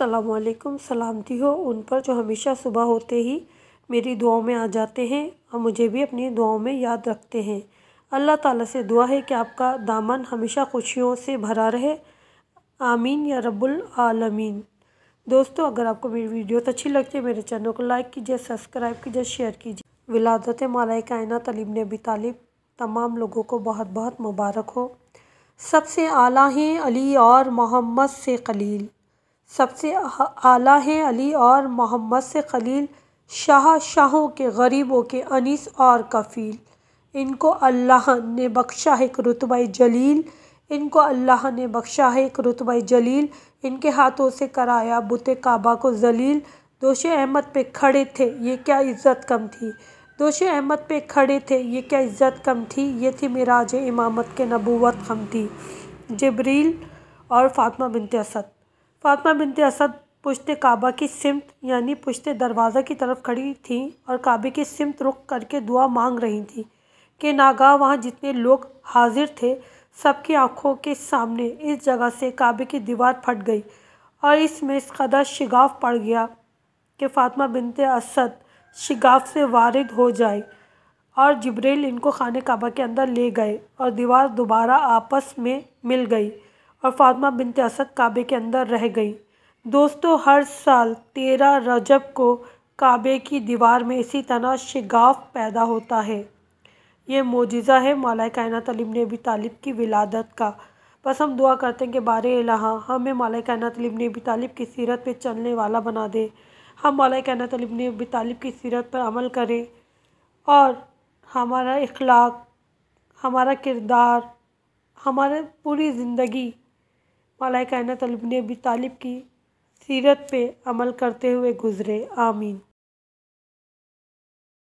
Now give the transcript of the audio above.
अस्सलामुअलैकुम। सलामती हो उन पर जो हमेशा सुबह होते ही मेरी दुआओं में आ जाते हैं और मुझे भी अपनी दुआओं में याद रखते हैं। अल्लाह ताला से दुआ है कि आपका दामन हमेशा खुशियों से भरा रहे। आमीन या रब्बुल आलमीन। दोस्तों, अगर आपको मेरी वीडियो अच्छी लगती है मेरे चैनल को लाइक कीजिए, सब्सक्राइब कीजिए, शेयर कीजिए। विलादत मौला कायनात अली इब्न अबी तालिब तमाम लोगों को बहुत बहुत मुबारक हो। सबसे आला हैं अली और मोहम्मद से खलील। सबसे आला हैं अली और मोहम्मद से खलील। शाह शाहों के गरीबों के अनीस और कफ़ील। इनको अल्लाह ने बख्शा है एक रुतबा जलील। इनको अल्लाह ने बख्शा है एक रुतबा जलील। इनके हाथों से कराया बुते काबा को जलील। दोषे अहमद पे खड़े थे ये क्या इज़्ज़त कम थी। दोषे अहमद पे खड़े थे ये क्या इज़्ज़त कम थी। ये थी मिराज इमामत के नबूवत खम थी। जिब्रील और फ़ातिमा बिनते असद। फ़ातिमा बिनते असद पुश्ते काबा की सिमत यानी पुश्ते दरवाज़ा की तरफ खड़ी थीं और काबे की सिमत रुख करके दुआ मांग रही थीं कि नागाह वहाँ जितने लोग हाजिर थे सबकी आँखों के सामने इस जगह से काबे की दीवार फट गई और इसमें इस कदर शिगाफ पड़ गया कि फ़ातिमा बिनते असद शिगाफ से वारिद हो जाए और जिब्रील इनको खाने काबा के अंदर ले गए और दीवार दोबारा आपस में मिल गई और फ़ातिमा बिनते असद काबे के अंदर रह गई। दोस्तों, हर साल 13 रजब को काबे की दीवार में इसी तरह शिगाफ पैदा होता है। ये मोजिज़ा है मौला कायनात अली इब्न अबी तालिब की विलादत का। बस हम दुआ करते हैं कि बारे इलाहा हमें मौला कायनात अली इब्न अबी तालिब की सीरत पे चलने वाला बना दे। हम मौला कायनात अली इब्न अबी तालिब की सीरत पर अमल करें और हमारा इखलाक, हमारा किरदार, हमारे पूरी ज़िंदगी मौला कायनात अली इब्न अबी तालिब की सीरत पे अमल करते हुए गुज़रे। आमीन।